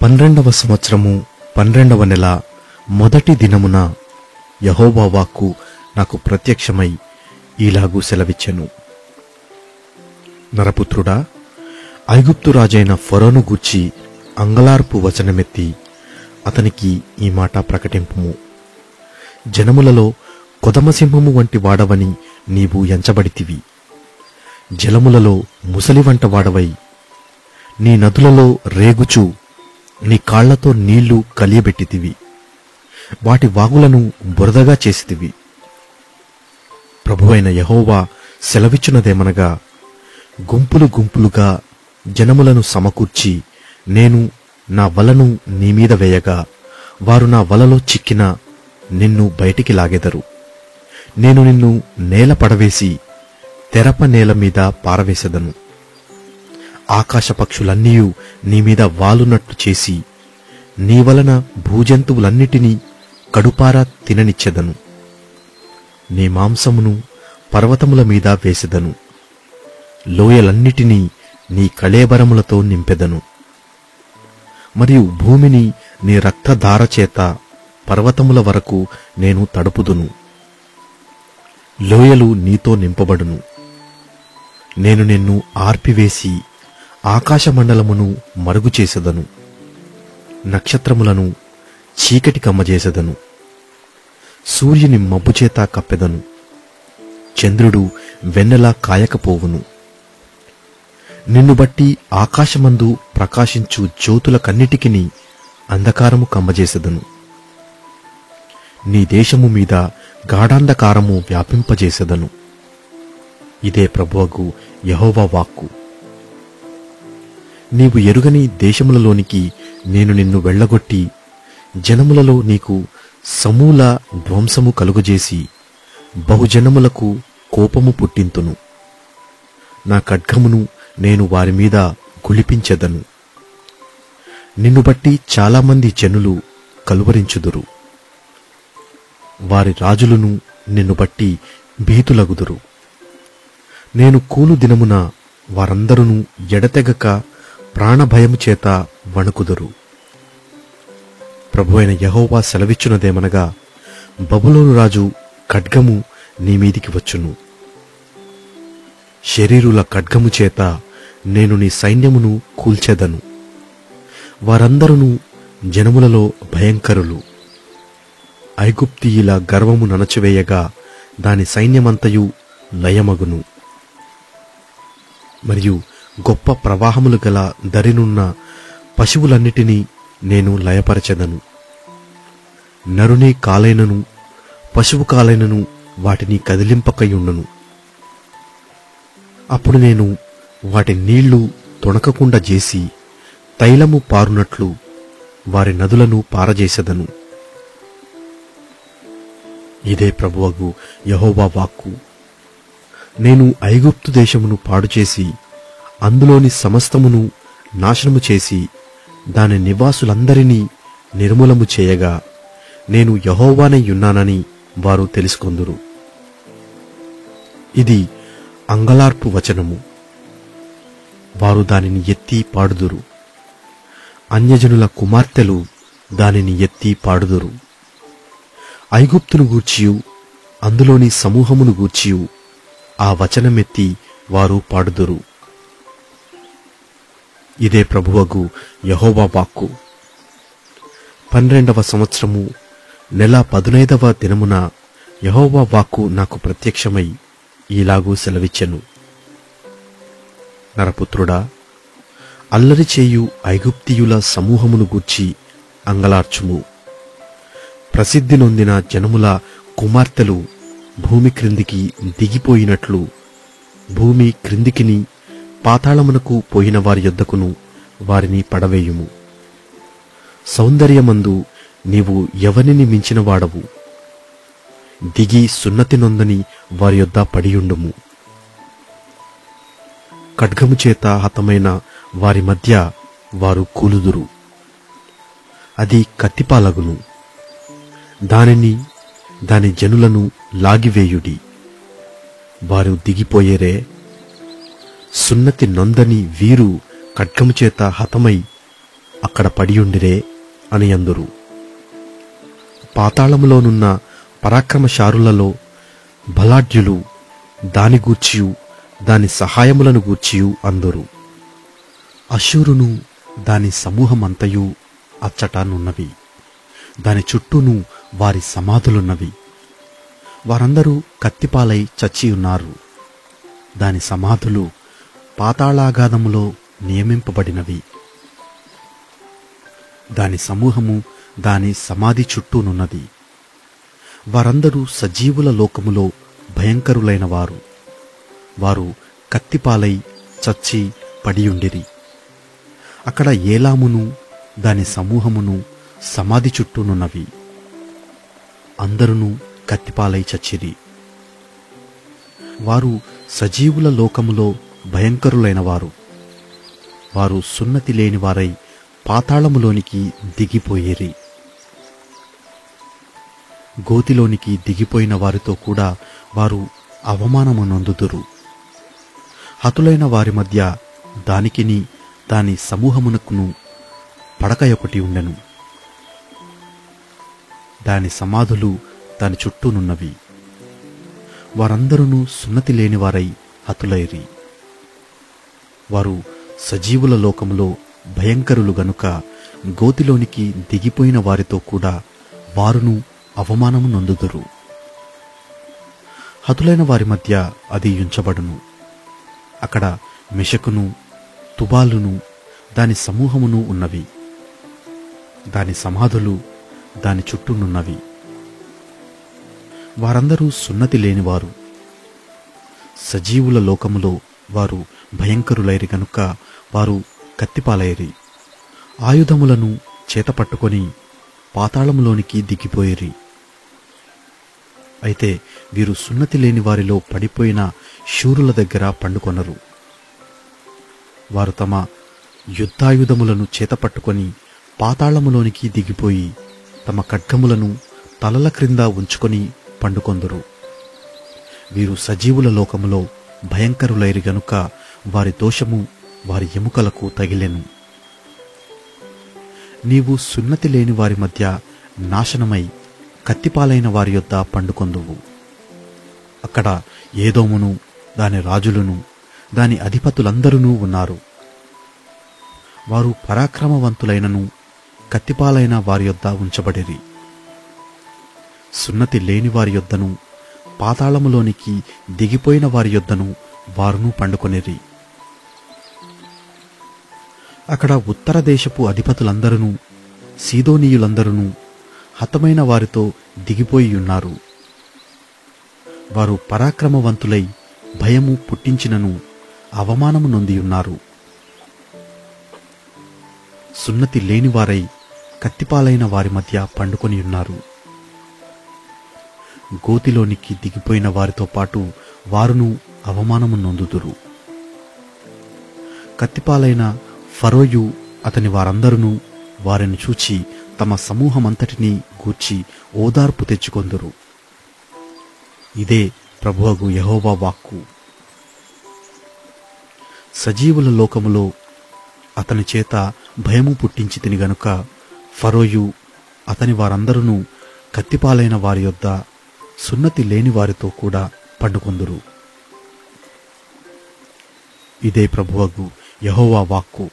12వ సంవత్సరము 12వ నెల మొదటి దినమున యెహోవా వాక్కు నాకు ప్రత్యక్షమై ఈలాగు సెలవిచ్చెను. నరపుత్రుడా, ఐగుప్తు రాజైన ఫరోను గూర్చి అంగలార్పు వచనమెత్తి అతనికి ఈ మాట ప్రకటింపుము. జనములలో కొదమసింహము వంటి వాడవని నీవు ఎంచబడితివి. జలములలో ముసలి వంట వాడవై నీ నదులలో రేగుచు నీ కాళ్లతో నీళ్లు కలియబెట్టితివి. వాటి వాగులను బురదగా చేసితివి. ప్రభువైన యెహోవా సెలవిచ్చునదేమనగా, గుంపులు గుంపులుగా జనములను సమకూర్చి నేను నా వలను నీమీద వేయగా వారు నా వలలో చిక్కిన నిన్ను బయటికి లాగెదరు. నేను నిన్ను నేల పడవేసి తెరప నేల మీద పారవేసెదను. ఆకాశ పక్షులన్నీయు నీమీద వాలునట్టు చేసి నీ వలన భూజంతువులన్నిటినీ కడుపారా తిననిచ్చెదను. నీ మాంసమును పర్వతముల మీద వేసెదను. లోయలన్నిటినీ నీ కళేబరములతో నింపెదను. మరియు భూమిని నీ రక్తధార చేత పర్వతముల వరకు నేను తడుపుదును. లోయలు నీతో నింపబడును. నేను నిన్ను ఆర్పివేసి ఆకాశమండలమును మరుగు చేసెదను. నక్షత్రములను చీకటి కమ్మజేసెదను. సూర్యుని మబ్బుచేత కప్పెదను. చంద్రుడు వెన్నెలా కాయకపోవును. నిన్ను బట్టి ఆకాశమందు ప్రకాశించు జ్యోతులకన్నిటికిని అంధకారము కమ్మజేసెదను. నీ దేశము మీద గాఢాంధకారము వ్యాపింపజేసెదను. ఇదే ప్రభువగు యెహోవా వాక్కు. నీవు ఎరుగని దేశములలోనికి నేను నిన్ను వెళ్లగొట్టి జనములలో నీకు సమూల ధ్వంసము కలుగజేసి బహుజనములకు కోపము పుట్టింతును. నా ఖడ్గమును నేను వారి మీద గుళిపించెదను. నిన్ను బట్టి చాలామంది జనులు కలువరించుదురు. వారి రాజులను నిన్ను బట్టి భీతులగుదురు. నేను కూలు దినమున వారందరూ ఎడతెగక ప్రాణభయము చేత వణుకుదురు. ప్రభువైన యెహోవా సెలవిచ్చునదేమనగా, బబులోను రాజు ఖడ్గము నీ మీదికి వచ్చును. శరీరుల ఖడ్గము చేత నేను నీ సైన్యమును కూల్చెదను. వారందరూ జనములలో భయంకరులు. ఐగుప్తీయుల గర్వము నణచివేయగా దాని సైన్యమంతయు లయమగును. మరియు గొప్ప ప్రవాహములు గల దరినున్న పశువులన్నిటినీ నేను లయపరచెదను. నరుని కాలైనను పశువు కాలైనను వాటిని కదిలింపకయుండును. అప్పుడు నేను వాటి నీళ్లు తొణకకుండా చేసి తైలము పారునట్లు వారి నదులను పారజేసెదను. ఇదే ప్రభువగు యెహోవా వాక్కు. నేను ఐగుప్తు దేశమును పాడుచేసి అందులోని సమస్తమును నాశనము చేసి దాని నివాసులందరినీ నిర్మూలము చేయగా నేను యెహోవానై యున్నానని వారు తెలుసుకొందురు. ఇది అంగలార్పు వచనము. వారు దానిని ఎత్తి పాడుదురు. అన్యజనుల కుమార్తెలు దానిని ఎత్తి పాడుదురు. ఐగుప్తును గూర్చియు అందులోని సమూహమును గూర్చియు ఆ వచనమెత్తి వారు పాడుదురు. ఇదే ప్రభువగు యెహోవా వాక్కు. 12వ సంవత్సరము నెల 15వ దినమున యెహోవా వాక్కు నాకు ప్రత్యక్షమై ఈలాగూ సెలవిచ్చెను. నరపుత్రుడా, అల్లరి చేయు ఐగుప్తీయుల సమూహమును గూర్చి అంగలార్చుము. ప్రసిద్ధి నొందిన జనముల కుమార్తెలు భూమి క్రిందికి దిగిపోయినట్లు భూమి క్రిందికిని పాతాళమునకు పోయిన వారి యొద్దకును వారిని పడవేయుము. సౌందర్యమందు నీవు ఎవరిని మించిన వాడవు. దిగి సున్నతి నొందని వారి యొద్ద పడియుండుము. ఖడ్గము చేత హతమైన వారి మధ్య వారు కూలుదురు. అది కత్తిపాలగును. దానిని దాని జనులను లాగివేయుడి. వారు అక్కడ పడియుండిరే అని అందురు. పాతాళములోనున్న పరాక్రమశారులలో బలాఢ్యులు దాని గూర్చియు దాని సహాయములను గూర్చియు అందురు. అష్షూరును దాని సమూహమంతయు అచ్చటానున్నవి, దాని చుట్టూను వారి సమాధులున్నవి. వారందరూ కత్తిపాలై చచ్చియున్నారు. దాని సమాధులు పాతాళాగాధములో నియమింపబడినవి. దాని సమూహము దాని సమాధి చుట్టూనున్నది. వారందరూ సజీవుల లోకములో భయంకరులైన వారు. వారు కత్తిపాలై చచ్చి పడియుండిరి. అక్కడ ఏలామును దాని సమూహమును సమాధి చుట్టూనున్నవి. అందరును కత్తిపాలై చచ్చిరి. వారు సజీవుల లోకములో భయంకరులైన వారు. వారు సున్నతి లేని వారై పాతాళములోనికి దిగిపోయేరి. గోతిలోనికి దిగిపోయిన వారితో కూడా వారు అవమానము నొందుదురు. హతులైన వారి మధ్య దానికిని దాని సమూహమునకును పడకయొకటి ఉండెను. దాని సమాధులు దాని చుట్టూనున్నవి. వారందరూ సున్నతి లేనివారై హతులైరి. వారు సజీవుల లోకములో భయంకరులు గనుక గోతిలోనికి దిగిపోయిన వారితో కూడా వారును అవమానము నొందుదురు. హతులైన వారి మధ్య అది ఉంచబడును. అక్కడ మెషకును తుబాలును దాని సమూహమును ఉన్నవి. దాని సమాధులు దాని చుట్టూనున్నవి. వారందరూ సున్నతి లేనివారు. సజీవుల లోకములో వారు భయంకరులైరి గనుక వారు కత్తిపాలైరి. ఆయుధములను చేతపట్టుకొని పాతాళములోనికి దిగిపోయిరి. అయితే వీరు సున్నతి లేని వారిలో పడిపోయిన శూరుల దగ్గర పండుకొనరు. వారు తమ యుద్ధాయుధములను చేతపట్టుకొని పాతాళములోనికి దిగిపోయి తమ ఖడ్గములను తలల క్రింద ఉంచుకొని పండుకొందురు. వీరు సజీవుల లోకములో భయంకరులైరి గనుక వారి దోషము వారి ఎముకలకు తగిలెను. నీవు సున్నతి లేని వారి మధ్య నాశనమై కత్తిపాలైన వారి యొద్ద పండుకొందువు. అక్కడ ఏదోమును దాని రాజులను దాని అధిపతులందరూ ఉన్నారు. వారు పరాక్రమవంతులైనను కత్తిపాలైన వారి యొద్ద ఉంచబడిరి. సున్నతి లేని వారి యొద్దను పాతాళములోనికి దిగిపోయిన వారి యొద్దను వారును పండుకొనిరి. అక్కడ ఉత్తర దేశపు అధిపతులందరూ సీదోనీయులందరూ హతమైన వారితో దిగిపోయి ఉన్నారు. వారు పరాక్రమవంతులై భయము పుట్టించినను అవమానము నొందియున్నారు. సున్నతి లేనివారై కత్తిపాలైన వారి మధ్య పండుకొని ఉన్నారు. గోతిలోనికి దిగిపోయిన వారితో పాటు వారును అవమానము నొందుదురు. కత్తిపాలైన ఫరోయు అతని వారందరూ వారిని చూచి తమ సమూహమంతటినీ గూర్చి ఓదార్పు తెచ్చుకొందురు. ఇదే ప్రభువగు యెహోవా వాక్కు. సజీవుల లోకములో అతని చేత భయము పుట్టించితిని గనుక ఫరోయు అతని వారందరూ కత్తిపాలైన వారి యొద్ద సున్నతి లేని వారితో కూడా పండుకొందురు. ఇదే ప్రభువగు యెహోవా వాక్కు.